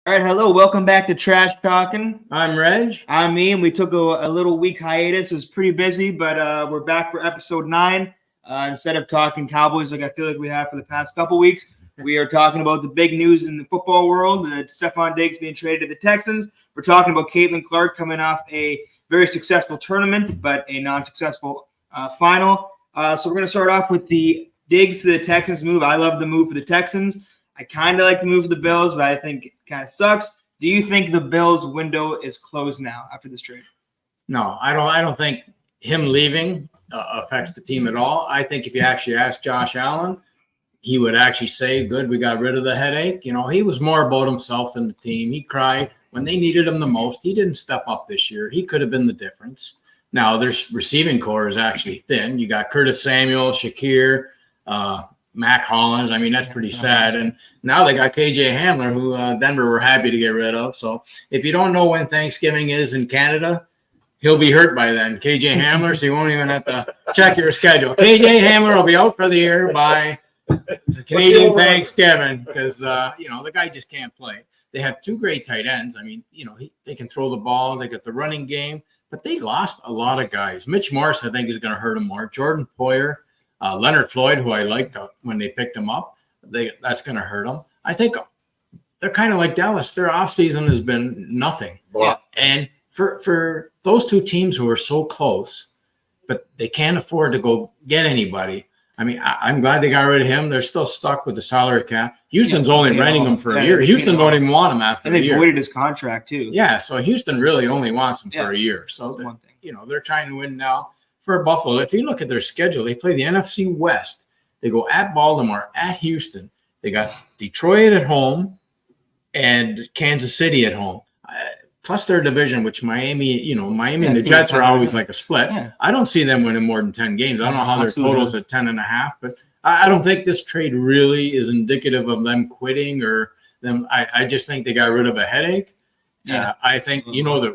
All right, hello. Welcome back to Trash Talkin. I'm Reg. I'm me, and we took a little week hiatus. It was pretty busy, but we're back for episode 9. Instead of talking Cowboys like I feel like we have for the past couple weeks, we are talking about the big news in the football world, that Stefon Diggs being traded to the Texans. We're talking about Caitlin Clark coming off a very successful tournament, but a non-successful final. So we're going to start off with the Diggs to the Texans move. I love the move for the Texans. I kind of like the move for the Bills, but I think it kind of sucks. Do you think the Bills' window is closed now after this trade? No, I don't think him leaving affects the team at all. I think if you actually ask Josh Allen, he would actually say, good, we got rid of the headache. You know, he was more about himself than the team. He cried when they needed him the most. He didn't step up this year. He could have been the difference. Now, their receiving core is actually thin. You got Curtis Samuel, Shakir, Mac Hollins. I mean, that's pretty sad. And now they got KJ Hamler, who Denver were happy to get rid of. So if you don't know when Thanksgiving is in Canada, he'll be hurt by then. KJ Hamler, so you won't even have to check your schedule. KJ Hamler will be out for the year by the Canadian Thanksgiving because, the guy just can't play. They have two great tight ends. I mean, they can throw the ball. They got the running game. But they lost a lot of guys. Mitch Morse, I think, is going to hurt them more. Jordan Poyer. Leonard Floyd, who I liked when they picked him up, that's going to hurt them. I think they're kind of like Dallas. Their offseason has been nothing. Yeah. And for those two teams who are so close, but they can't afford to go get anybody. I mean, I'm glad they got rid of him. They're still stuck with the salary cap. Houston's only renting him for a year. Houston don't even want him after a year. And they voided his contract, too. Yeah, so Houston really only wants him for a year. So, they're trying to win now. For Buffalo, if you look at their schedule, they play the NFC West. They go at Baltimore, at Houston. They got Detroit at home and Kansas City at home. Plus their division, which Miami and the Jets are always like a split. Yeah. I don't see them winning more than 10 games. I don't know how their total's at 10.5, but I don't think this trade really is indicative of them quitting or them. I just think they got rid of a headache. Yeah. I think,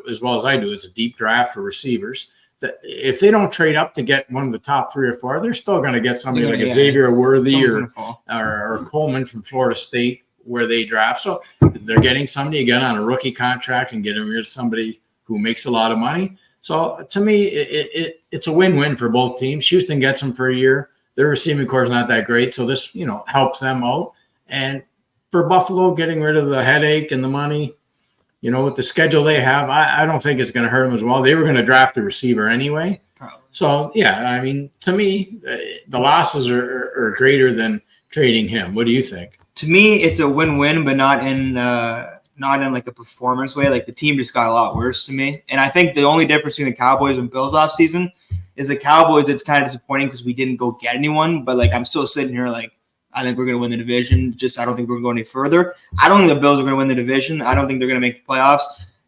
as well as I do, it's a deep draft for receivers. That if they don't trade up to get one of the top 3 or 4, they're still going to get somebody like a Xavier Worthy or Coleman from Florida State where they draft. So they're getting somebody again on a rookie contract and getting rid of somebody who makes a lot of money. So to me, it's a win-win for both teams. Houston gets them for a year. Their receiving core is not that great, so this helps them out. And for Buffalo, getting rid of the headache and the money. With the schedule they have, I don't think it's going to hurt them as well. They were going to draft a receiver anyway. Probably. So, yeah, I mean, to me, the losses are greater than trading him. What do you think? To me, it's a win-win, but not in like a performance way. Like the team just got a lot worse to me. And I think the only difference between the Cowboys and Bills offseason is the Cowboys, it's kind of disappointing because we didn't go get anyone. But, I'm still sitting here I think we're going to win the division. I don't think we're going any further. I don't think the Bills are going to win the division. I don't think they're going to make the playoffs.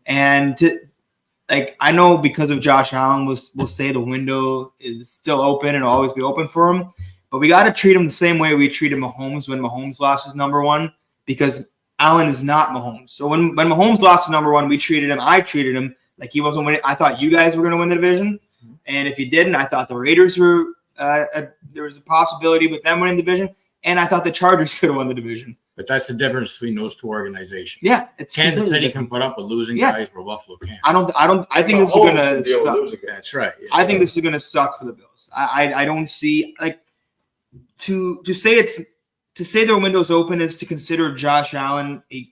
And I know because of Josh Allen, we'll say the window is still open and will always be open for him. But we got to treat him the same way we treated Mahomes when Mahomes lost his number 1, because Allen is not Mahomes. So when Mahomes lost his number 1, I treated him like he wasn't winning. I thought you guys were going to win the division. And if you didn't, I thought the Raiders were there was a possibility with them winning the division. And I thought the Chargers could have won the division. But that's the difference between those two organizations. Yeah, it's Kansas City can put up with losing guys where Buffalo can't. I think this is going to suck. That's right. Yeah. I think this is going to suck for the Bills. I don't see to say their window's open is to consider Josh Allen a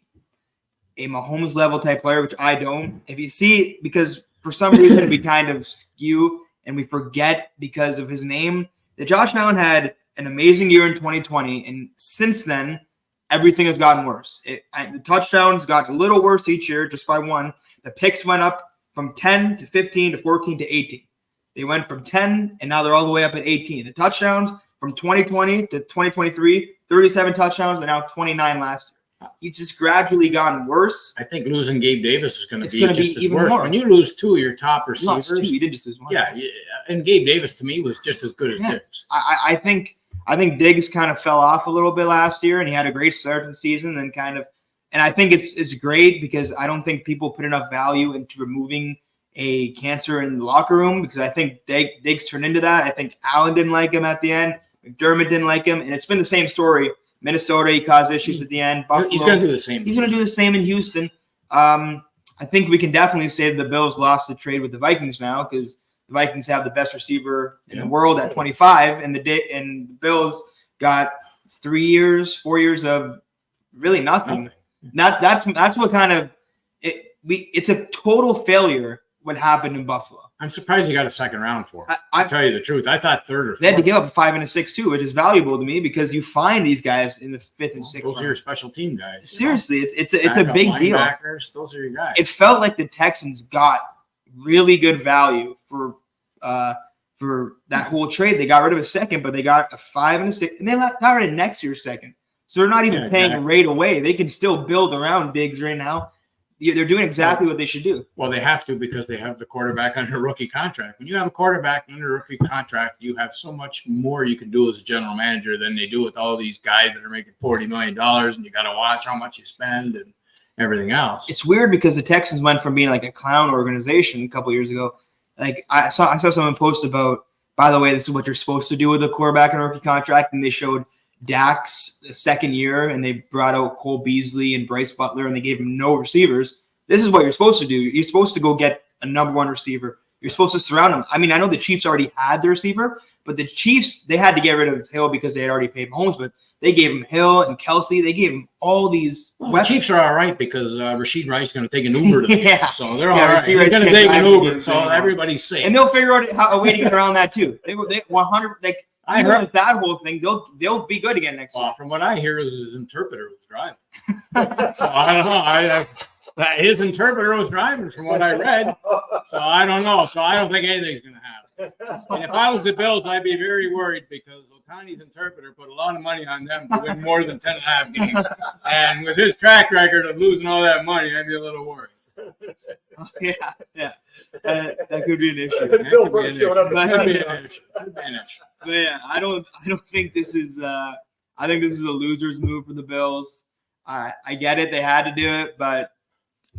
Mahomes level type player, which I don't. If you see, because for some reason we kind of skew and we forget because of his name that Josh Allen had an amazing year in 2020, and since then, everything has gotten worse. The touchdowns got a little worse each year, just by 1. The picks went up from 10 to 15 to 14 to 18. They went from 10, and now they're all the way up at 18. The touchdowns from 2020 to 2023, 37 touchdowns, and now 29 last year. He's just gradually gotten worse. I think losing Gabe Davis is going to be just as worse. When you lose 2 of your top receivers. You did just lose 1. Yeah, and Gabe Davis, to me, was just as good as Diggs. I think Diggs kind of fell off a little bit last year, and he had a great start to the season. And I think it's great because I don't think people put enough value into removing a cancer in the locker room, because I think Diggs turned into that. I think Allen didn't like him at the end. McDermott didn't like him, and it's been the same story Minnesota, he caused issues at the end. Buffalo, he's going to do the same. He's going to do the same in Houston. I think we can definitely say the Bills lost the trade with the Vikings now because the Vikings have the best receiver in the world at 25, and the Bills got 4 years of really nothing. That's what kind of it's a total failure what happened in Buffalo. I'm surprised you got a second round for it. I tell you the truth. I thought third or fourth. They had to give up a 5 and a 6 too, which is valuable to me because you find these guys in the 5th and 6th. Those are your special team guys. Seriously, it's a big deal. Those are your guys. It felt like the Texans got really good value for that whole trade. They got rid of a second, but they got a 5 and a 6, and they got rid of next year's second. So they're not even paying right away. They can still build around Diggs right now. They're doing exactly what they should do. Well, they have to because they have the quarterback under rookie contract. When you have a quarterback under rookie contract, you have so much more you can do as a general manager than they do with all these guys that are making $40 million, and you got to watch how much you spend and everything else. It's weird because the Texans went from being like a clown organization a couple years ago. Like I saw someone post about, by the way, this is what you're supposed to do with a quarterback and rookie contract, and they showed Dak's second year, and they brought out Cole Beasley and Bryce Butler, and they gave him no receivers. This is what you're supposed to do. You're supposed to go get a number one receiver. You're supposed to surround him. I mean, I know the Chiefs already had the receiver, but the Chiefs, they had to get rid of Hill because they had already paid Mahomes, but they gave him Hill and Kelsey. They gave him all these. Well, the Chiefs are all right because Rashid Rice is going to take an Uber to the game. So they're all right. They're going to take an Uber, so everybody's safe. And they'll figure out a way to get around that too. They 100. Like, I heard with that whole thing, they'll be good again next year. From what I hear, his interpreter was driving. So I don't know. His interpreter was driving, from what I read. So I don't know. So I don't think anything's going to happen. And if I was the Bills, I'd be very worried because Otani's interpreter put a lot of money on them to win more than 10.5 games. And with his track record of losing all that money, I'd be a little worried. Yeah. That could be an issue. But yeah, I don't think this is. I think this is a loser's move for the Bills. I get it; they had to do it, but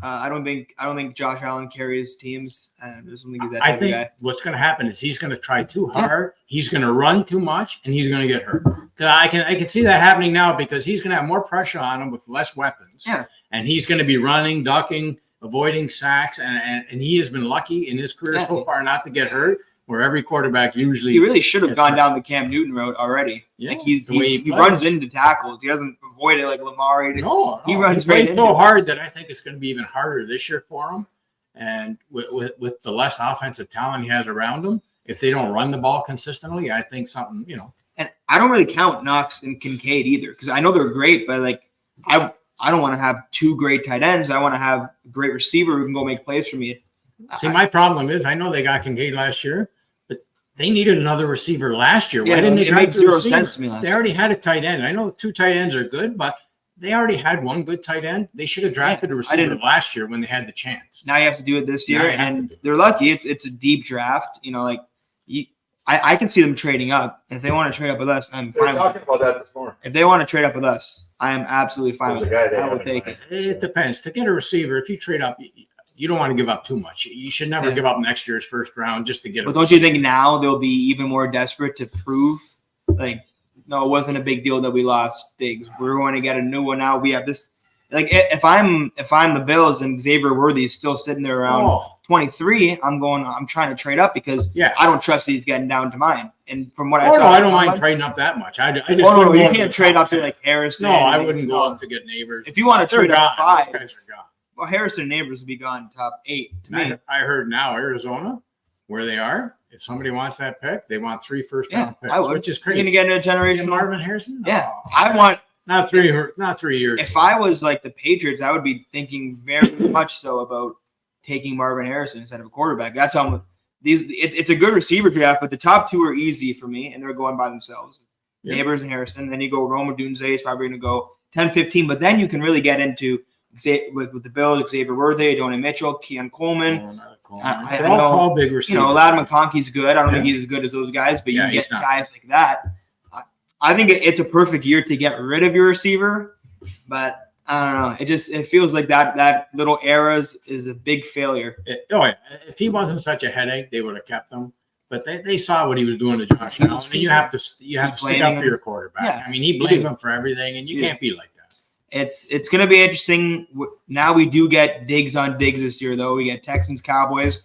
I don't think Josh Allen carries teams, and I just don't think he's that type of guy. What's going to happen is he's going to try too hard. He's going to run too much, and he's going to get hurt. I can see that happening now because he's going to have more pressure on him with less weapons. Yeah, and he's going to be running, ducking, avoiding sacks, and he has been lucky in his career so far not to get hurt. Where every quarterback usually he really should have gone down the Cam Newton road already. Yeah, like he runs into tackles. He doesn't avoid it like Lamar. No, he runs right so hard that I think it's going to be even harder this year for him. And with the less offensive talent he has around him, if they don't run the ball consistently, I think something, And I don't really count Knox and Kincaid either because I know they're great, but like I don't want to have two great tight ends. I want to have a great receiver who can go make plays for me. See, my problem is I know they got Kincaid last year. They needed another receiver last year. Why didn't they draft the receiver? Sense to me last year. They already had a tight end. I know 2 tight ends are good, but they already had one good tight end. They should have drafted a receiver last year when they had the chance. Now you have to do it this year, and they're lucky. It's a deep draft. I can see them trading up. If they want to trade up with us, I'm fine. Talking about that this morning. If they want to trade up with us, I am absolutely fine with it. I will take it. It depends. To get a receiver, if you trade up, you don't want to give up too much. You should never give up next year's first round just to get. But don't you think now they'll be even more desperate to prove, no, it wasn't a big deal that we lost Diggs. We're going to get a new one now. We have this. Like if I'm the Bills and Xavier Worthy is still sitting there around 23, I'm trying to trade up because I don't trust that he's getting down to mine. And from what I saw, I don't mind trading up that much. I just you can't trade up to like Harrison. No, I wouldn't go up to get Neighbors. If you want to trade up 5, those guys are gone. Well, Harrison and Neighbors will be gone top 8 to me. I heard now Arizona, where they are, if somebody wants that pick, they want 3 first-round picks, which is crazy. You're going to get a generation Marvin Harrison? No. Yeah, I want not 3 years. If I was like the Patriots, I would be thinking very much so about taking Marvin Harrison instead of a quarterback. That's how it's a good receiver draft, but the top 2 are easy for me, and they're going by themselves. Yeah. Neighbors and Harrison. Then you go Roma Dunze is probably going to go 10-15, but then you can really get into with the Bills, Xavier Worthy, Adonai Mitchell, Keon Coleman. They're all tall, big receivers. Ladd McConkey's good. I don't think he's as good as those guys, but you can get guys like that. I think it's a perfect year to get rid of your receiver, but I don't know. It feels like that little era is a big failure. If he wasn't such a headache, they would have kept him. But they saw what he was doing to Josh Allen, and you have to stick up for your quarterback. Yeah, I mean, he blamed him for everything, and you can't be like that. It's going to be interesting. Now we do get Diggs on Diggs this year, though. We get Texans Cowboys.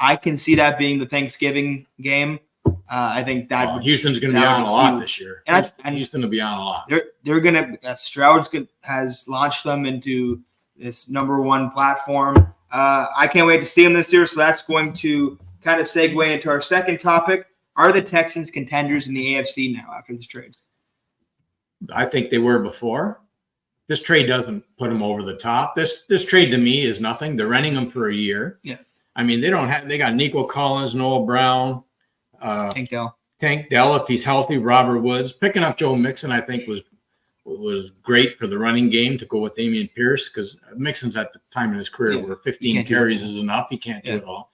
I can see that being the Thanksgiving game. I think that Houston's going to be on a lot this year. And Houston will be on a lot. They're going to Stroud's has launched them into this #1 platform. I can't wait to see them this year. So that's going to kind of segue into our second topic. Are the Texans contenders in the AFC now after this trade? I think they were before. This trade doesn't put them over the top. This trade to me is nothing. They're renting them for a year. Yeah. I mean, they got Nico Collins, Noah Brown, Tank Dell if he's healthy, Robert Woods. Picking up Joe Mixon, I think, was great for the running game to go with Damian Pierce, because Mixon's at the time in his career where 15 carries is enough. He can't do it all.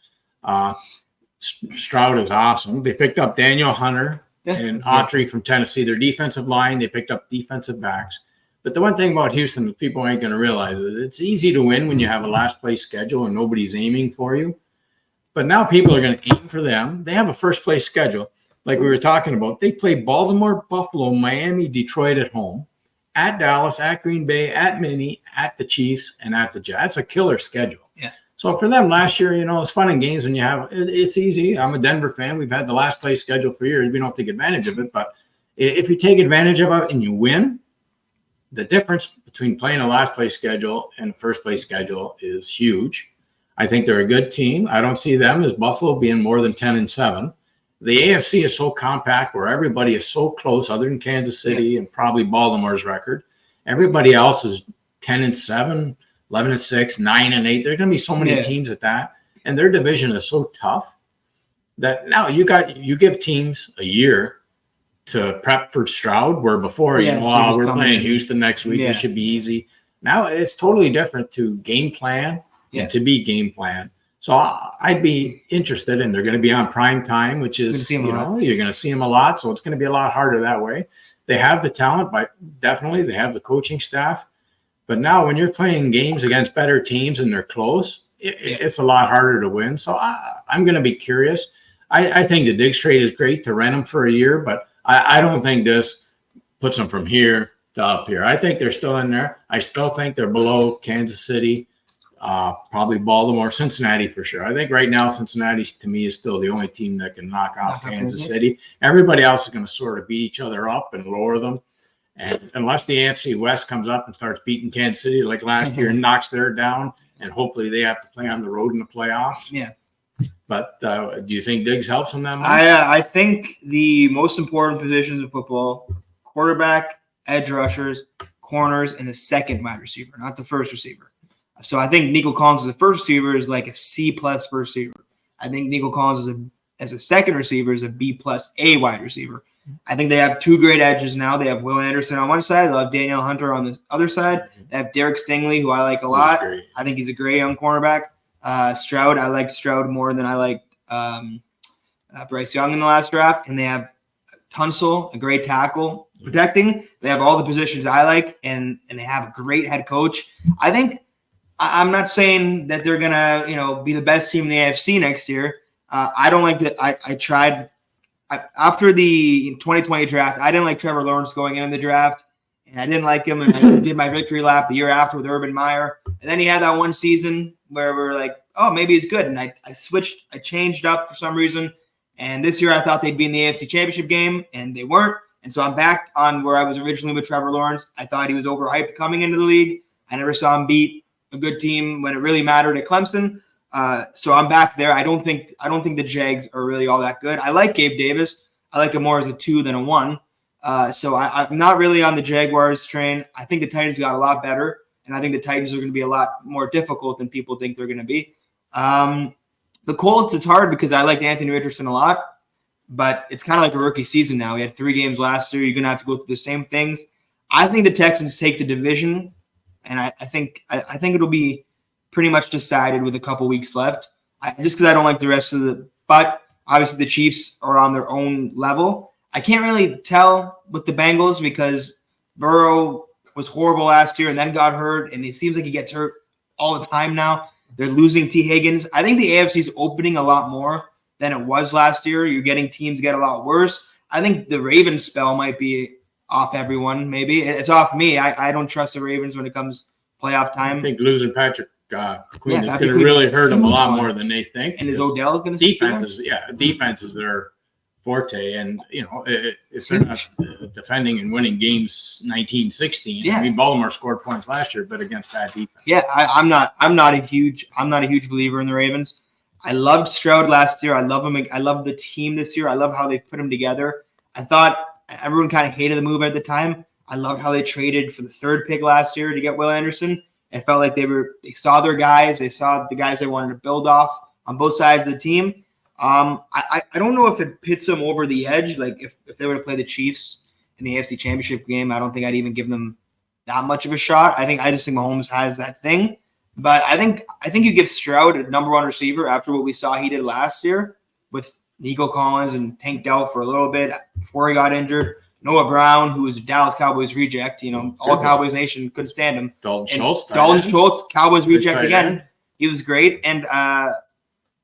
Stroud is awesome. They picked up Daniel Hunter and Autry from Tennessee. Their defensive line, they picked up defensive backs. But the one thing about Houston that people ain't going to realize is it's easy to win when you have a last place schedule and nobody's aiming for you. But now people are going to aim for them. They have a first place schedule. Like we were talking about, they play Baltimore, Buffalo, Miami, Detroit at home, at Dallas, at Green Bay, at Minnie, at the Chiefs, and at the Jets. That's a killer schedule. Yeah. So for them last year, it's fun and games when you have it's easy. I'm a Denver fan. We've had the last place schedule for years. We don't take advantage of it. But if you take advantage of it and you win, the difference between playing a last place schedule and a first place schedule is huge. I think they're a good team. I don't see them as Buffalo being more than 10-7. The AFC is so compact where everybody is so close, other than Kansas City and probably Baltimore's record. Everybody else is 10-7, 11-6, 9-8. There are going to be so many teams at that, and their division is so tough that now you give teams a year to prep for Stroud, where before we're playing Houston next week. It should be easy. Now it's totally different to game plan and to be game plan. So I'd be interested, and they're going to be on prime time, which is, you're going to see them a lot. So it's going to be a lot harder that way. They have the talent, but definitely they have the coaching staff. But now when you're playing games against better teams and they're close, it's a lot harder to win. So I'm going to be curious. I think the Diggs trade is great to rent them for a year, but I don't think this puts them from here to up here. I think they're still in there. I still think they're below Kansas City, probably Baltimore, Cincinnati for sure. I think right now Cincinnati, to me, is still the only team that can knock out Kansas City. Everybody else is going to sort of beat each other up and lower them. And unless the AFC West comes up and starts beating Kansas City like last year and knocks their down, and hopefully they have to play on the road in the playoffs. Yeah. But do you think Diggs helps them that much? I think the most important positions in football: quarterback, edge rushers, corners, and the second wide receiver, not the first receiver. So I think Nico Collins as a first receiver is like a C+ first receiver. I think Nico Collins as a second receiver is a B+ A wide receiver. I think they have two great edges now. They have Will Anderson on one side. They'll have Daniel Hunter on the other side. They have Derek Stingley, who I like a lot. I think he's a great young cornerback. Stroud, I like Stroud more than I liked Bryce Young in the last draft. And they have Tunsil, a great tackle protecting. They have all the positions I like, and they have a great head coach. I think I'm not saying that they're gonna be the best team in the AFC next year. I don't like that. I tried after the 2020 draft. I didn't like Trevor Lawrence going into the draft, and I didn't like him. And I did my victory lap the year after with Urban Meyer, and then he had that one season where we were like, oh, maybe he's good. And I switched. I changed up for some reason. And this year I thought they'd be in the AFC Championship game, and they weren't. And so I'm back on where I was originally with Trevor Lawrence. I thought he was overhyped coming into the league. I never saw him beat a good team when it really mattered at Clemson. So I'm back there. I don't think the Jags are really all that good. I like Gabe Davis. I like him more as a 2 than a 1. So I'm not really on the Jaguars train. I think the Titans got a lot better, and I think the Titans are going to be a lot more difficult than people think they're going to be. The Colts, it's hard because I liked Anthony Richardson a lot, but it's kind of like a rookie season now. We had 3 games last year. You're going to have to go through the same things. I think the Texans take the division, and I think it'll be pretty much decided with a couple weeks left. Just because I don't like the rest of the – but obviously the Chiefs are on their own level. I can't really tell with the Bengals because Burrow was horrible last year and then got hurt, and it seems like he gets hurt all the time now. They're losing T. Higgins. I think the AFC is opening a lot more than it was last year. You're getting teams get a lot worse. I think the Ravens spell might be off everyone. Maybe it's off me. I don't trust the Ravens when it comes playoff time. I think losing Patrick Queen is going to really hurt them a lot more than they think. And is Odell going to defense is their forte, and if they're not defending and winning games 19-16. I mean, Baltimore scored points last year, but against that defense. Yeah, I'm not a huge believer in the Ravens. I loved Stroud last year. I love him. I love the team this year. I love how they put him together. I thought everyone kind of hated the move at the time. I loved how they traded for the 3rd pick last year to get Will Anderson. It felt like they saw their guys. They saw the guys they wanted to build off on both sides of the team. I don't know if it pits them over the edge. Like if they were to play the Chiefs in the AFC Championship game, I don't think I'd even give them that much of a shot. I just think Mahomes has that thing. But I think you give Stroud a number 1 receiver after what we saw he did last year with Nico Collins and Tank Dell for a little bit before he got injured. Noah Brown, who was a Dallas Cowboys reject, all Cowboys Nation couldn't stand him. Dalton Schultz, Cowboys reject again. He was great. And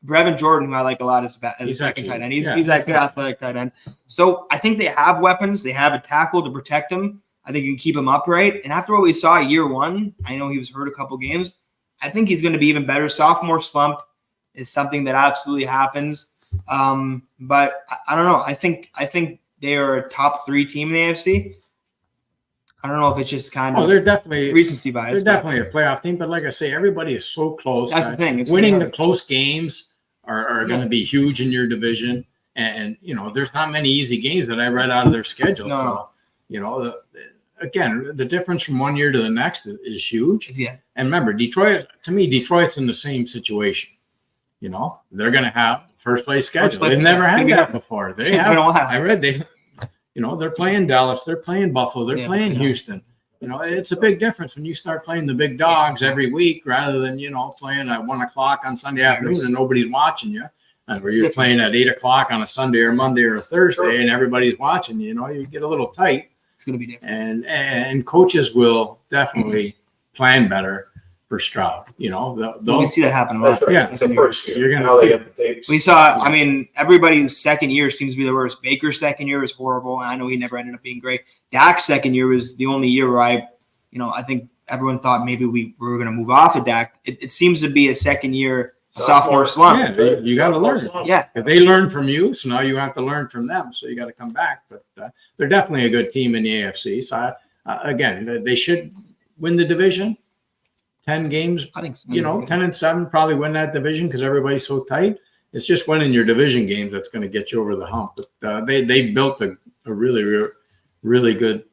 Brevin Jordan, who I like a lot as a second tight end. He's that good athletic tight end. So I think they have weapons. They have a tackle to protect him. I think you can keep him upright. And after what we saw year 1, I know he was hurt a couple games. I think he's going to be even better. Sophomore slump is something that absolutely happens. But I don't know. I think they are a top 3 team in the AFC. I don't know if it's just kind of they're definitely recency bias. They're definitely a playoff team, but like I say, everybody is so close. That's the thing. It's winning the close games are going to be huge in your division. And there's not many easy games that I read out of their schedule. No. So, again, the difference from one year to the next is huge. Yeah. And remember, Detroit's in the same situation. They're going to have first place schedule. They've never had that before. They have. I read they're playing Dallas, they're playing Buffalo, they're playing Houston. It's a big difference when you start playing the big dogs every week rather than playing at 1 o'clock on Sunday afternoon and nobody's watching you. And where you're playing at 8 o'clock on a Sunday or Monday or a Thursday and everybody's watching you get a little tight. It's going to be different. And coaches will definitely plan better for Stroud. We see that happen a lot. Right. Yeah, the first year. You're How they get the tapes. We saw. Everybody's second year seems to be the worst. Baker's second year was horrible, and I know he never ended up being great. Dak's second year was the only year where I think everyone thought maybe we were going to move off of Dak. It seems to be a second year sophomore slump. Yeah, you got to learn. Yeah, if they learn from you, so now you have to learn from them. So you got to come back. But they're definitely a good team in the AFC. So again, they should win the division. 10 games, I think so. 10-7 probably win that division because everybody's so tight. It's just winning your division games that's going to get you over the hump. But they built a really, really good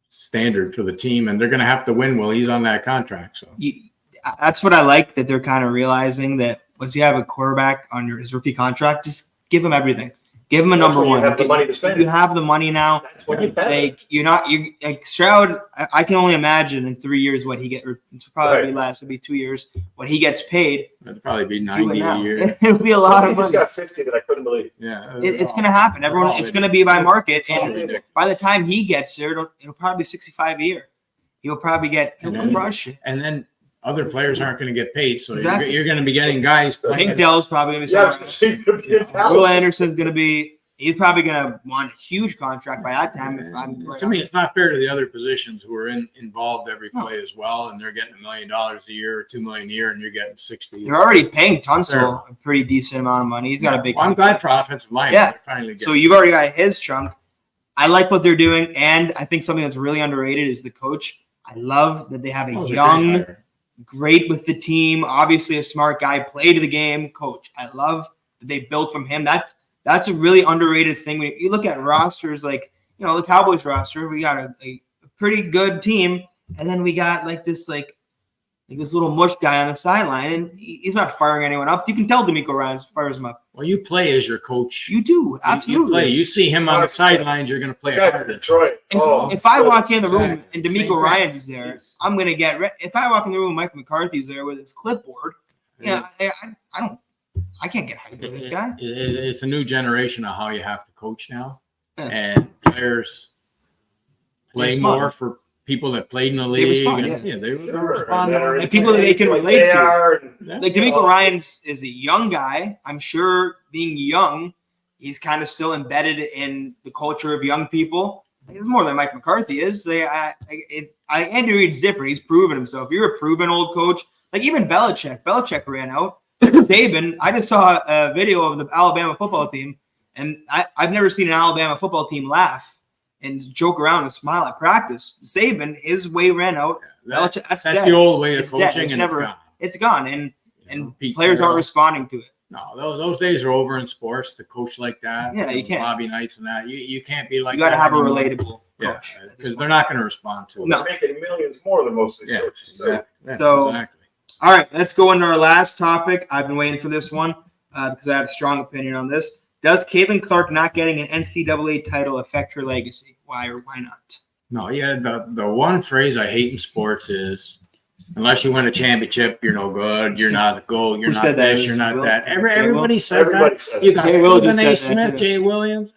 standard for the team, and they're going to have to win while he's on that contract. So that's what I like, that they're kind of realizing that once you have a quarterback on his rookie contract, just give him everything. Give him a number 1. You have the money to spend. You have the money now. That's what you pay. Like Stroud. I can only imagine in 3 years what he gets. It's probably be less. It'll be 2 years. What he gets paid. It'll probably be 90 a year. It'll be a lot of money. He got 50 that I couldn't believe. Yeah, it's going to happen. It's going to be by market, and by the time he gets there, it'll probably be 65 a year. He'll probably crush it. And then other players aren't going to get paid, so you're going to be getting guys. Tank Dell's probably going to be. Will Anderson's going to be. He's probably going to want a huge contract by that time. To me, it's not fair to the other positions who are involved every play as well, and they're getting $1 million a year or $2 million a year, and you're getting 60. They're already paying Tunsil a pretty decent amount of money. He's got a big. I'm glad for offensive line. Yeah, finally. So you've already got his chunk. I like what they're doing, and I think something that's really underrated is the coach. I love that they have a young, great with the team, obviously a smart guy, play to the game coach. I love that they built from him. That's a really underrated thing. When you look at rosters like, the Cowboys roster, we got a pretty good team. And then we got this little mush guy on the sideline, and he's not firing anyone up. You can tell DeMeco Ryans fires him up. Well, you play as your coach. You do, absolutely. You play. You see him on the sidelines, you're going to play harder. Detroit. If I walk in the room and DeMeco Ryans is there, I'm going to get – if I walk in the room and Mike McCarthy's there with his clipboard, I can't get hyped with this guy. It's a new generation of how you have to coach now. And players play more for people that played in the league. Respond, they Sure. respond. And people that they can relate They to. are, Like D'Amico Ryans is a young guy. I'm sure being young, he's kind of still embedded in the culture of young people. He's more than Mike McCarthy is. Andy Reid's different. He's proven himself. You're a proven old coach. Like even Belichick. Belichick ran out. Saban, I just saw a video of the Alabama football team, and I've never seen an Alabama football team laugh and joke around and smile at practice. Saban, his way ran out. Belichick, that's the old way of it's dead. coaching, It's gone, and Pete players Carroll. aren't responding to it. No, those days are over in sports. To coach like that, Yeah, you can't. Bobby Knights and that. You can't be like. You got to that have a anymore. relatable Yeah, coach. because they're not going to respond to it. No. they're making millions more than most of these coaches. So, Exactly. All right, let's go into our last topic. I've been waiting for this one because I have a strong opinion on this. Does Caitlin Clark not getting an NCAA title affect her legacy? Why or why not? No, the one phrase I hate in sports is, unless you win a championship, you're no good. You're not the GOAT. You're Who not said that? this. You're not Will? that. Jay Will? Everybody says everybody that. says You got Jay Will Stephen just A. said that, Smith, too. Jay Williams.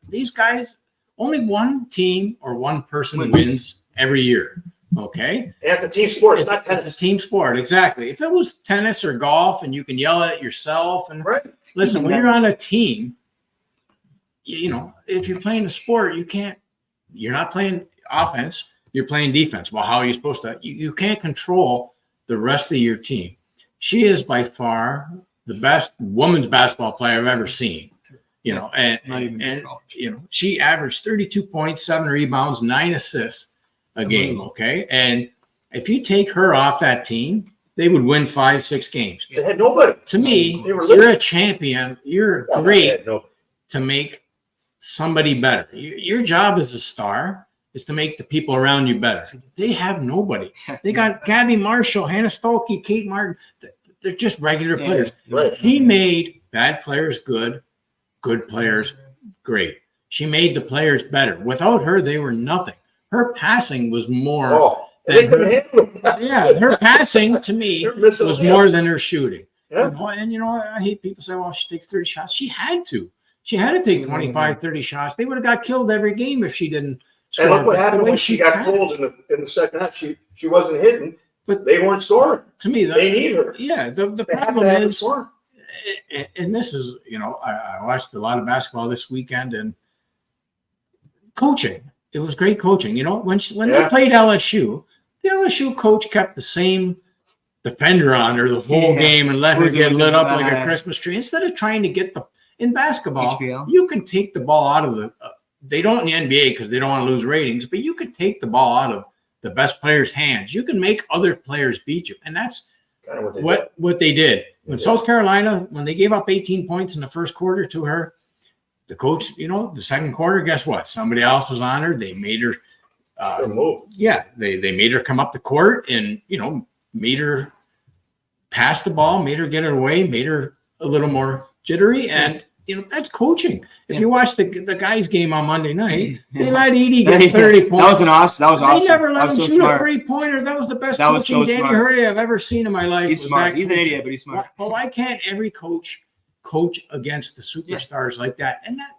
These guys, only one team or one person wins every year. Okay? and it's a team sport. It's not It's a tennis. team sport, exactly. If it was tennis or golf and you can yell at it yourself and Right. listen, when you're on a team, if you're playing a sport, you're not playing offense, you're playing defense. Well, how are you supposed to? You can't control the rest of your team. She is by far the best women's basketball player I've ever seen. She averaged 32 points, 7 rebounds, 9 assists a game. Okay. And if you take her off that team, they would win 5-6 games. They had nobody. To me, They were you're living. a champion. You're They great had nobody. to make somebody better. Your job as a star is to make the people around you better. They have nobody. They got Gabby Marshall, Hannah Stolke, Kate Martin. They're just regular players. Right. He made bad players good, good players great. She made the players better. Without her, they were nothing. Her passing was more. Oh, and they couldn't handle it. Yeah, her passing to me They're missing was a more hit. than her shooting. Yeah. I hate people say, well, she takes 30 shots. She had to. She had to take 25, 30 shots. They would have got killed every game if she didn't score. And look what But the happened way when she got passed, pulled in the second half. She wasn't hitting, But- but they weren't scoring. to me, They need her. yeah, the They have problem to have a is, score. and this is, I watched a lot of basketball this weekend and coaching. It was great coaching. When they Yeah. played LSU, the LSU coach kept the same defender on her the whole game and let her Who's get with lit the- up like a Christmas tree instead of trying to get in basketball. HBL. You can take the ball out of they don't in the NBA because they don't want to lose ratings, but you can take the ball out of the best player's hands. You can make other players beat you, and that's Kind of what they what they did. When Yeah. South Carolina, when they gave up 18 points in the first quarter to her, the coach, the second quarter, guess what? Somebody else was on her. They made her, did. Good move. they made her come up the court and, made her pass the ball, made her get it away, made her a little more jittery. And, that's coaching. If you watch the guys' game on Monday night, they let Edie get 30 points. That was awesome. They never let That was him so shoot smart. a 3-pointer. That was the best That was coaching so Danny smart. Hurley I've ever seen in my life. He's was smart. that He's an coaching. idiot, but he's smart. But why can't every coach against the superstars like that? And that,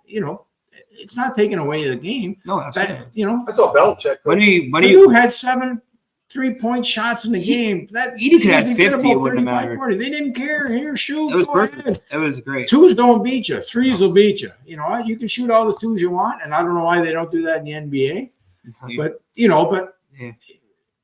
it's not taking away the game. No, absolutely. That, That's all Belichick. When do you Purdue had 7 3-point shots in the game. That Edie could have they 50, did about it wouldn't 35, matter. 40. They didn't care. Here, shoot. It was go perfect. ahead. It was great. 2s don't beat you. 3s will beat you. You can shoot all the 2s you want, and I don't know why they don't do that in the NBA. But Yeah.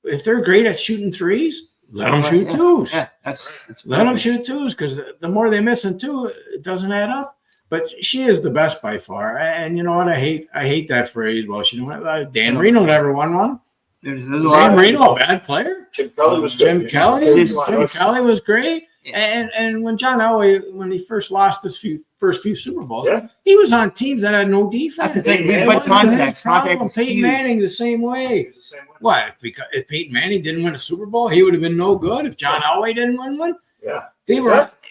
if they're great at shooting 3s, let them shoot 2s. Yeah, it's Let them perfect. shoot 2s because the more they miss in 2, it doesn't add up. But she is the best by far. And you know what? I hate that phrase. Well, she don't. Dan Marino never won one. There's a lot. Dan Marino, a bad player. Jim Kelly was Jim good. Kelly, Yeah. Jim Kelly was great. Yeah. And when John Elway, when he first lost his first few Super Bowls, Yeah. he was on teams that had no defense. That's the thing. Peyton But Manning- context is Peyton huge. Manning the same way. He's the same way. What? Because if Peyton Manning didn't win a Super Bowl, he would have been no good. If John Elway didn't win one, Yeah.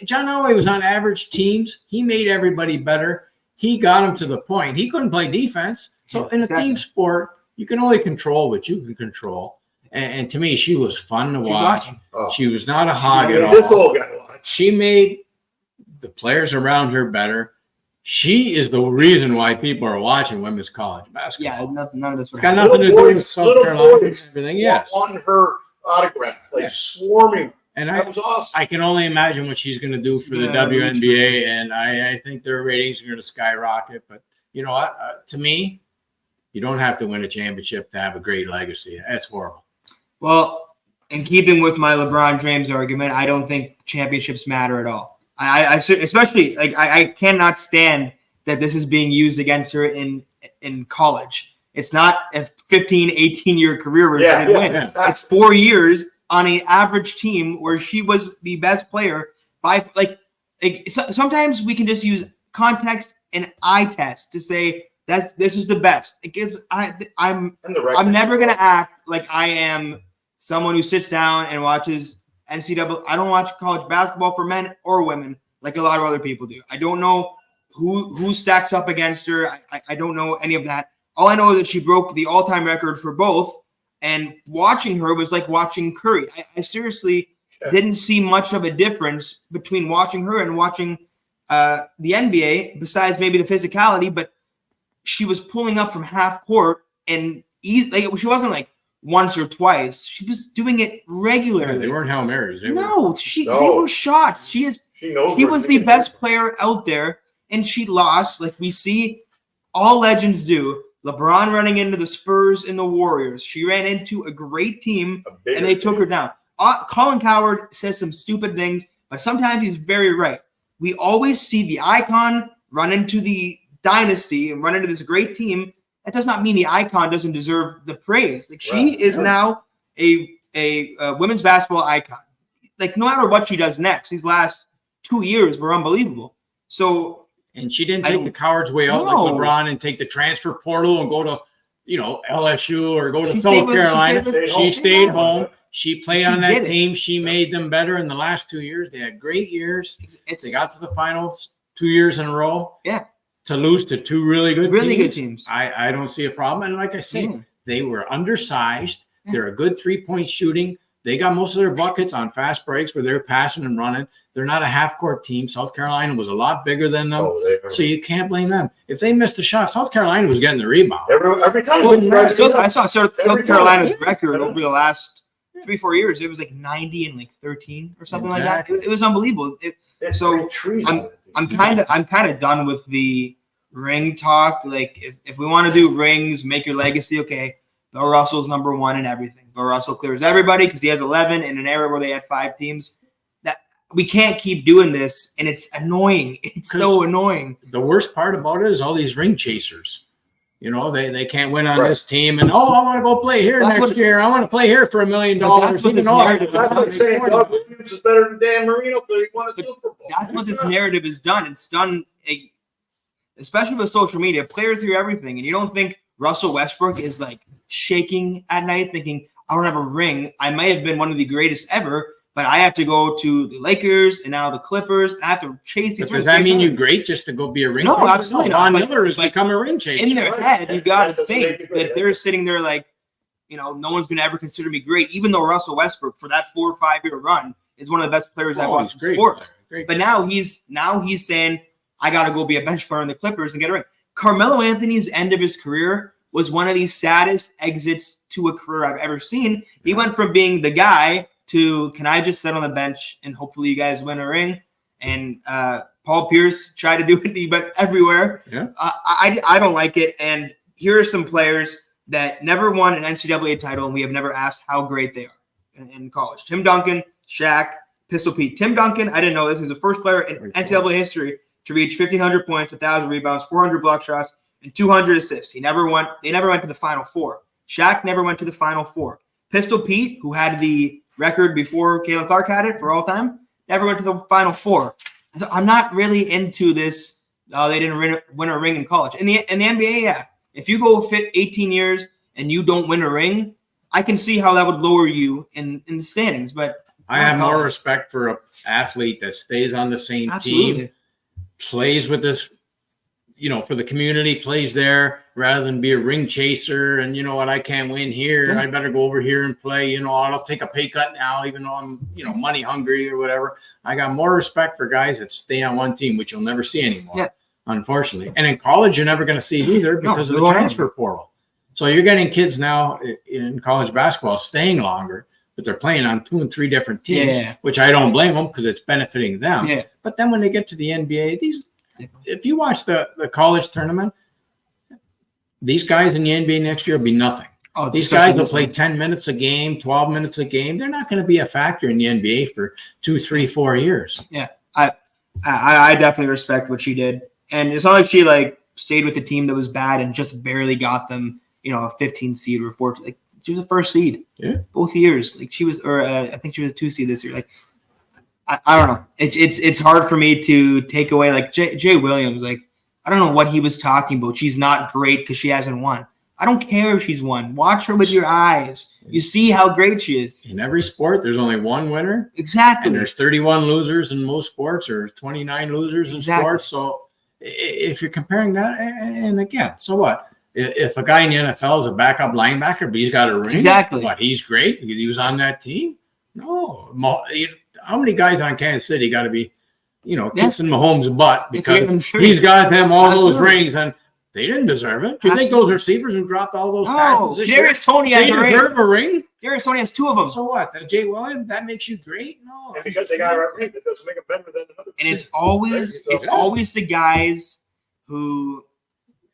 John Elway was on average teams. He made everybody better. He got them to the point. He couldn't play defense. So Yeah, in a exactly. team sport, you can only control what you can control. And to me, she was fun to watch. Oh. She was not a hog at This all. old guy watch. She made the players around her better. She is the reason why people are watching women's college basketball. Yeah, none of this would It's got happen. nothing to do with South Carolina and everything. Yes. On her autograph, like swarming. And that was awesome. I can only imagine what she's going to do for the WNBA, and I think their ratings are going to skyrocket. But you know what? To me, you don't have to win a championship to have a great legacy. That's horrible. Well, in keeping with my LeBron James argument, I don't think championships matter at all. I especially like I cannot stand that this is being used against her in college. It's not a 15, 18-year career where she didn't win. Yeah. It's 4 years on an average team where she was the best player by sometimes we can just use context and eye test to say that this is the best. It gives I'm never gonna act like I am someone who sits down and watches NCAA. I don't watch college basketball for men or women like a lot of other people do. I don't know who stacks up against her. I don't know any of that. All I know is that she broke the all-time record for both, and watching her was like watching Curry. I seriously didn't see much of a difference between watching her and watching the NBA, besides maybe the physicality, but she was pulling up from half court and she wasn't like once or twice. She was doing it regularly. Yeah, they weren't Hail Marys. They were shots. She was the best player out there, and she lost. Like we see all legends do. LeBron running into the Spurs and the Warriors. She ran into a great team, and they took her down. Colin Cowherd says some stupid things, but sometimes he's very right. We always see the icon run into the dynasty and run into this great team. That does not mean the icon doesn't deserve the praise. Like she is now a women's basketball icon. Like no matter what she does next, these last 2 years were unbelievable. So and she didn't take the coward's way out like LeBron and take the transfer portal and go to LSU or go to South Carolina. She stayed home. She played on that team. She made them better in the last 2 years. They had great years. They got to the finals 2 years in a row. Yeah. To lose to two really good teams. I don't see a problem. And like I say, they were undersized. Yeah. They're a good three-point shooting. They got most of their buckets on fast breaks where they're passing and running. They're not a half-court team. South Carolina was a lot bigger than them. So you can't blame them. If they missed a shot, South Carolina was getting the rebound. Every time. I saw South Carolina's record over the last 3-4 years. It was like 90 and like 13 or something like that. It was unbelievable. I'm kind of done with the ring talk. Like if we want to do rings, make your legacy, okay. Bill Russell's number one in everything. Bill Russell clears everybody because he has 11 in an era where they had 5 teams. That we can't keep doing this, and it's annoying. It's so annoying. The worst part about it is all these ring chasers. You know, they can't win on this team, and I want to go play here next year. I want to play here for $1 million. That's what this narrative is saying Doug Williams is better than Dan Marino because he won a Super Bowl. That's what this narrative has done. It's done, especially with social media. Players hear everything, and you don't think Russell Westbrook is like shaking at night thinking, I don't have a ring. I may have been one of the greatest ever, but I have to go to the Lakers and now the Clippers, and I have to chase these. Does that mean you great just to go be a ring? No, absolutely not. Von Miller has become a ring chaser. In their head, you got to think that they're sitting there like, no one's going to ever consider me great, even though Russell Westbrook for that 4 or 5 year run is one of the best players I've watched in sports. But now he's saying, I got to go be a bench player in the Clippers and get a ring. Carmelo Anthony's end of his career was one of the saddest exits to a career I've ever seen. He went from being the guy to, can I just sit on the bench and hopefully you guys win a ring? And Paul Pierce tried to do it, but everywhere. Yeah. I don't like it. And here are some players that never won an NCAA title, and we have never asked how great they are in college. Tim Duncan, Shaq, Pistol Pete. Tim Duncan, I didn't know this. He's the first player in NCAA history to reach 1,500 points, 1,000 rebounds, 400 block shots, and 200 assists. They never went to the Final Four. Shaq never went to the Final Four. Pistol Pete, who had the record before Caitlin Clark had it for all time, never went to the Final Four. So I'm not really into this. They didn't win a ring in college. In the NBA, yeah. If you go 18 years and you don't win a ring, I can see how that would lower you in the standings. But I have more respect for an athlete that stays on the same team, plays with this, for the community, plays there rather than be a ring chaser. And you know what? I can't win here. Yeah. I better go over here and play. I'll take a pay cut now, even though I'm, money hungry or whatever. I got more respect for guys that stay on one team, which you'll never see anymore. Yeah. unfortunately. And in college, you're never going to see it either because of the transfer portal. So you're getting kids now in college basketball staying longer, but they're playing on 2 and 3 different teams, which I don't blame them because it's benefiting them. Yeah. But then when they get to the NBA, if you watch the college tournament, these guys in the NBA next year will be nothing. Oh, these guys will play 10 minutes a game, 12 minutes a game. They're not going to be a factor in the NBA for 2, 3, 4 years. Yeah, I definitely respect what she did, and it's not like she stayed with the team that was bad and just barely got them, a 15 seed or 14. Like she was a first seed, both years. Like she was, or I think she was a 2 seed this year. Like I don't know. It's hard for me to take away Jay Williams. Like I don't know what he was talking about. She's not great because she hasn't won. I don't care if she's won. Watch her with your eyes. You see how great she is. In every sport, there's only one winner. Exactly. And there's 31 losers in most sports or 29 losers in sports. So if you're comparing that, and again, so what? If a guy in the NFL is a backup linebacker, but he's got a ring, what, he's great because he was on that team? No. How many guys on Kansas City got to be, kissing Mahomes' butt because he's got them all those rings and they didn't deserve it. Do you think those receivers who dropped all those passes? Darius Toney has a ring. They deserve a ring. Darius Toney has 2 of them. So what? Jay Williams, that makes you great? No. And because they got a ring, that doesn't make them better than another. And it's always the guys who,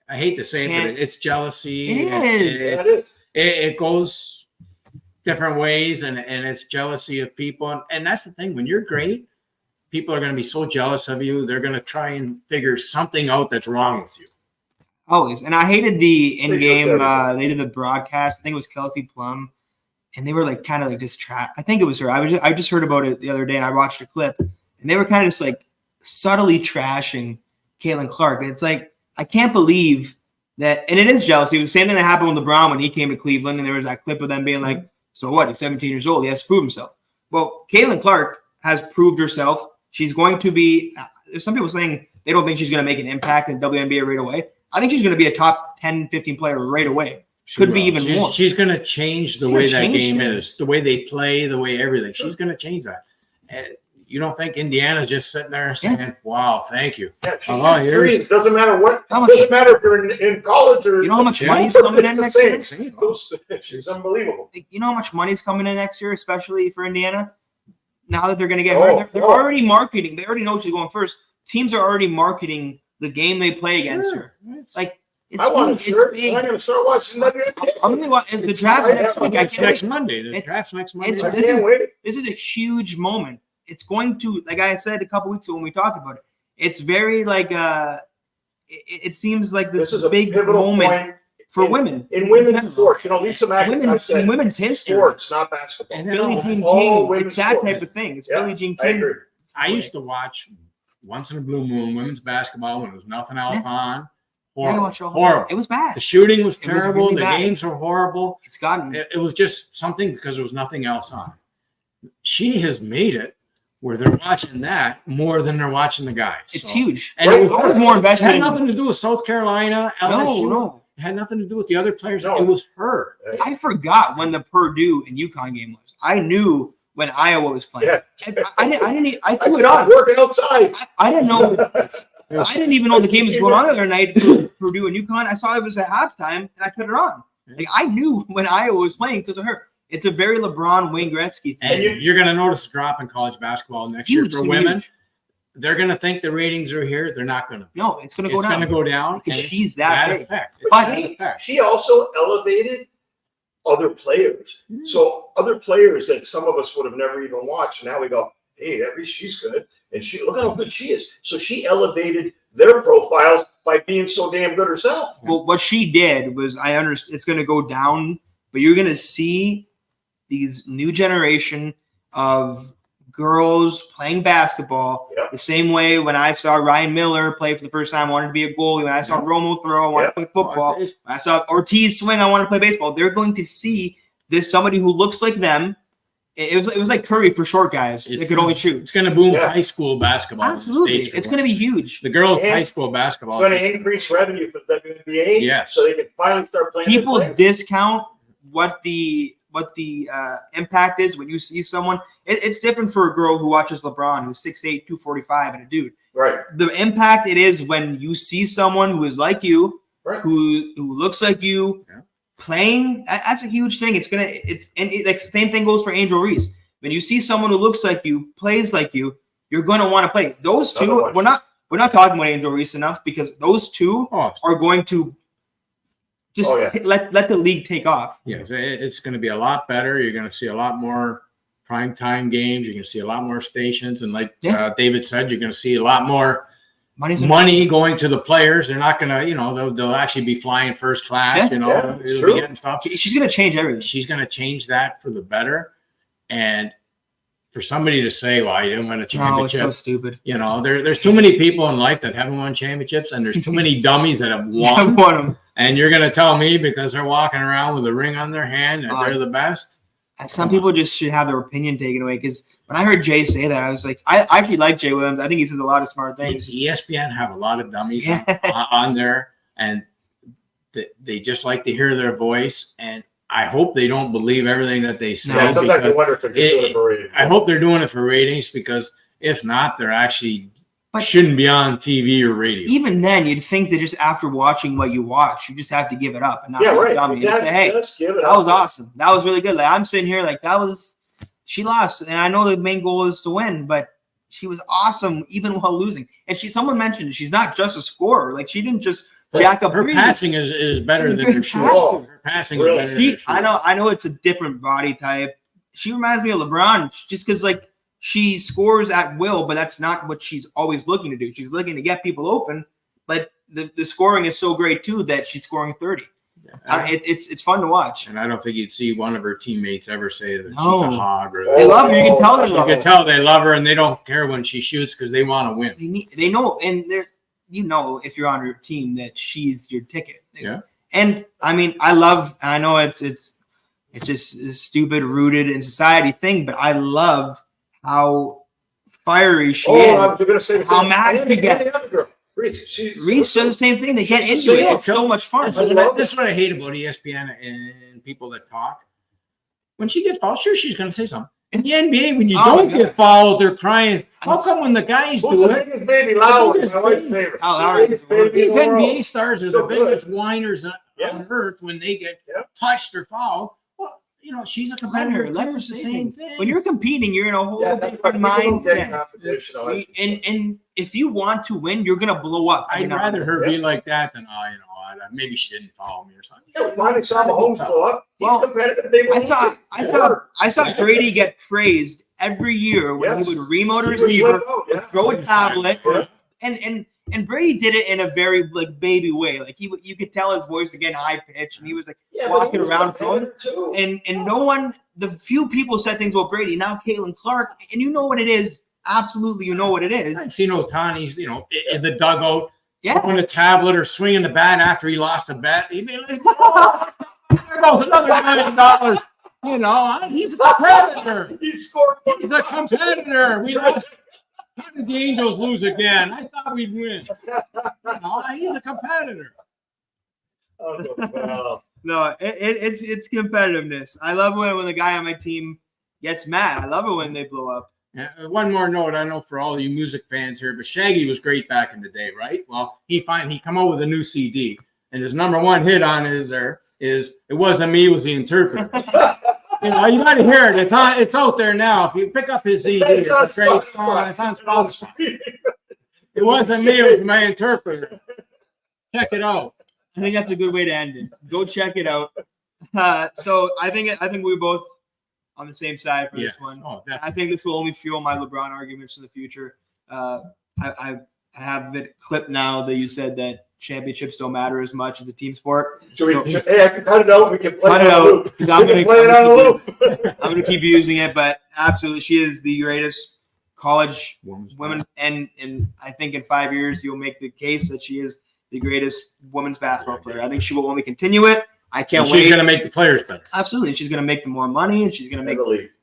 I hate to say it, but it's jealousy. It is. It goes different ways, and it's jealousy of people. And that's the thing. When you're great, people are going to be so jealous of you. They're going to try and figure something out that's wrong with you. Always. And I hated the in-game, they did the broadcast. I think it was Kelsey Plum. And they were just I think it was her. I just heard about it the other day, and I watched a clip. And they were kind of just subtly trashing Caitlin Clark. And it's I can't believe that. And it is jealousy. It was the same thing that happened with LeBron when he came to Cleveland. And there was that clip of them being so what? He's 17 years old. He has to prove himself. Well, Caitlin Clark has proved herself. She's going to be – there's some people saying they don't think she's going to make an impact in WNBA right away. I think she's going to be a top 10, 15 player right away. Could be even more. She's going to change the way that game is, the way they play, the way everything. She's going to change that. And you don't think Indiana's just sitting there saying, wow, thank you. Yeah, it doesn't matter what. It doesn't matter if you're in college or. You know how much money's coming in next year? She's unbelievable. You know how much money's coming in next year, especially for Indiana? Now that they're going to get her, they're already marketing. They already know she's going first. Teams are already marketing the game they play against her. I want a shirt. I'm going to start watching that. I'm going to watch the draft's next week. Next Monday. The draft's next Monday. I can't wait. This is a huge moment. It's going to, like I said a couple weeks ago when we talked about it, it's very it seems like this is a big moment for women. In women's sports. Lisa McIntyre in women's history. Sports, not basketball. And Billie Jean King, it's that type of thing. It's Billie Jean King. I used to watch once in a blue moon women's basketball when there was nothing else on. Horrible. It was bad. The shooting was terrible. The games were horrible. It's gotten. It was just something because there was nothing else on. She has made it where they're watching that more than they're watching the guys. It's huge. And it was more invested. It had nothing to do with South Carolina, LSU. No. It had nothing to do with the other players. No. It was her. I forgot when the Purdue and UConn game was. I knew when Iowa was playing. Yeah. I threw it on. Working outside. I didn't know. I didn't even know the game was going on the other night for Purdue and UConn. I saw it was at halftime, and I put it on. I knew when Iowa was playing because of her. It's a very LeBron, Wayne Gretzky thing. And you're going to notice a drop in college basketball next year for women. Huge. They're going to think the ratings are here. They're not going to. No, it's going to go down. It's going to go down. Because she's that big. But she also elevated other players. So other players that some of us would have never even watched. Now we go, hey, she's good. And look how good she is. So she elevated their profiles by being so damn good herself. Well, what she did was, I understand it's going to go down, but you're going to see these new generation of girls playing basketball the same way when I saw Ryan Miller play for the first time, I wanted to be a goalie. When I saw Romo throw, I wanted to play football. When I saw Ortiz swing, I wanted to play baseball. They're going to see this somebody who looks like them. It was like Curry for short guys. They could only shoot. It's going to boom high school basketball. Absolutely. It's going to be huge. The girls' high school basketball. It's going to increase revenue for the WNBA. Yes. So they can finally start playing. People discount what the impact is when you see someone. It's different for a girl who watches LeBron, who's 6'8", 245, and a dude. Right. The impact it is when you see someone who is like you, who looks like you, playing. That's a huge thing. Like same thing goes for Angel Reese. When you see someone who looks like you, plays like you, you're going to want to play. Those two, we're not talking about Angel Reese enough because those two are going to just let the league take off. Yes, it's going to be a lot better. You're going to see a lot more primetime games. You're going to see a lot more stations. And like David said, you're going to see a lot more money going to the players. They're not going to, they'll actually be flying first class, it'll be getting stuff. She's going to change everything. She's going to change that for the better. And for somebody to say, well, you didn't win a championship. No, it's so stupid. There's too many people in life that haven't won championships, and there's too many dummies that have won. them. And you're going to tell me because they're walking around with a ring on their hand that they're the best? Some people just should have their opinion taken away. Because when I heard Jay say that, I was like, I actually like Jay Williams. I think he says a lot of smart things. ESPN have a lot of dummies on there, and they just like to hear their voice. And I hope they don't believe everything that they say. Yeah, sometimes you wonder if they're just doing it for ratings. I hope they're doing it for ratings because if not, they're actually shouldn't be on TV or radio. Even then, you'd think that just after watching what you watch, you just have to give it up and not be dummy. Exactly. Say, hey, give it that was awesome. That was really good. Like I'm sitting here like she lost, and I know the main goal is to win, but she was awesome even while losing. And someone mentioned she's not just a scorer. Like she didn't just jack up. Her passing is better than her shooting. Her passing is better than her shooting. I know it's a different body type. She reminds me of LeBron just because she scores at will, but that's not what she's always looking to do. She's looking to get people open, but the scoring is so great too that she's scoring 30. Yeah. It's fun to watch. And I don't think you'd see one of her teammates ever say that she's a hog. Or they love her. You can tell they love her. You can tell they love her, and they don't care when she shoots because they want to win. They know, and they're if you're on her team that she's your ticket. Yeah. And I mean, I know it's just a stupid rooted in society thing, but I love how fiery she is. I was going to say how mad she gets. Reese does the same thing. They get into it. It's so much fun. This is what I hate about ESPN and people that talk. When she gets fouled, sure, she's going to say something. In the NBA, when you don't get fouled, they're crying. How come when the guys do it? The biggest Lowry, my wife's favorite. NBA stars are the biggest whiners on earth when they get touched or fouled. Well, she's a competitor. Let her say the same thing. When you're competing, you're in a whole different mindset. And if you want to win, you're going to blow up. I'd rather her be like that than, maybe she didn't follow me or something. Yeah, finally saw Mahomes blow up. He's competitive. I saw Brady get praised every year when he would remote a receiver, throw a tablet, and Brady did it in a very baby way. Like you could tell his voice again high pitched, and he was walking around throwing. And no one, the few people said things about Brady. Now Caitlin Clark, and you know what it is. Absolutely, you know what it is. I've seen Otani's, in the dugout. On a tablet or swinging the bat after he lost a bet. He'd be like, there goes another $1 million. He's a competitor. He's a competitor. We lost. How did the Angels lose again? I thought we'd win. He's a competitor. No, it's competitiveness. I love when the guy on my team gets mad. I love it when they blow up. One more note, I know for all you music fans here, but Shaggy was great back in the day, right? Well, he come out with a new CD, and his number one hit on it is "It Wasn't Me, It Was the Interpreter." You got to hear it. It's out there now. If you pick up his CD, it's a great song. It's on Spotify. It wasn't me, it was my interpreter. Check it out. I think that's a good way to end it. Go check it out. So I think we're both on the same side for this one. Oh, I think this will only fuel my LeBron arguments in the future. I have it clipped now that you said that championships don't matter as much as a team sport. Hey, I can cut it out. We can play it out because I'm going to play it on a loop. I'm going to keep using it, but absolutely, she is the greatest college women, and I think in 5 years you'll make the case that she is the greatest women's basketball player. I think she will only continue it. I can't wait. She's going to make the players better. Absolutely. She's going to make them more money, and she's going to make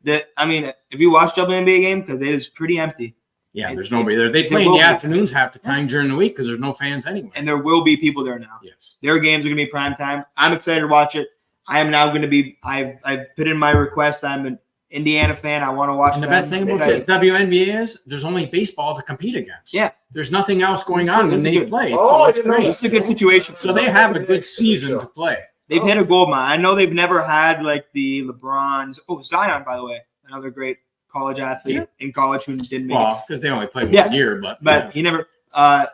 if you watch WNBA game, because it is pretty empty. Yeah, there's nobody there. They play in the afternoons half the time during the week because there's no fans anyway. And there will be people there now. Yes. Their games are going to be prime time. I'm excited to watch it. I am now going to be – I've put in my request. I'm Indiana fan. I want to watch. And the best thing about the WNBA is there's only baseball to compete against. Yeah. There's nothing else going on when they play. Oh, it's great. It's a good situation. So they have a good season to play. They've hit a gold mine. I know they've never had like the LeBrons. Oh, Zion, by the way, another great college athlete in college who didn't make it. Because they only played 1 year, but he never. I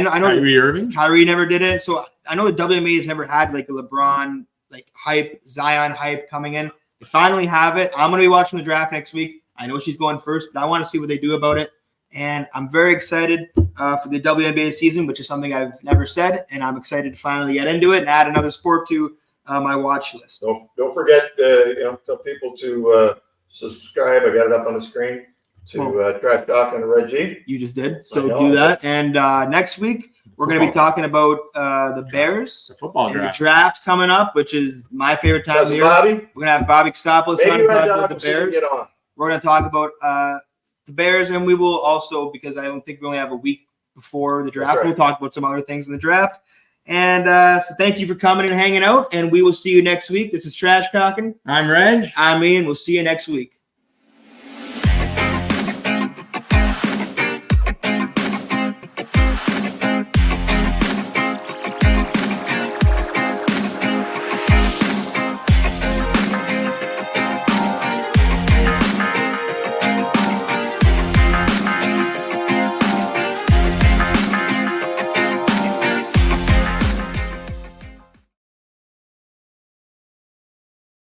know Kyrie Irving. Kyrie never did it. So I know the WNBA has never had like a LeBron like hype, Zion hype coming in. They finally have it. I'm gonna be watching the draft next week. I know she's going first, but I want to see what they do about it. And I'm very excited for the WNBA season, which is something I've never said, and I'm excited to finally get into it and add another sport to my watch list. Don't forget, tell people to subscribe. I got it up on the screen to Trash Talk and Reg E. You just did, so do that. And next week we're going to be talking about the Bears, the football draft. The draft coming up, which is my favorite time of the year. Bobby? We're going to have Bobby Kostopoulos on to talk about the Bears. On. We're going to talk about the Bears, and we will also, because I don't think we only have a week before the draft, we'll talk about some other things in the draft. And so thank you for coming and hanging out, and we will see you next week. This is Trash Talking. I'm Reg. I'm Ian. We'll see you next week.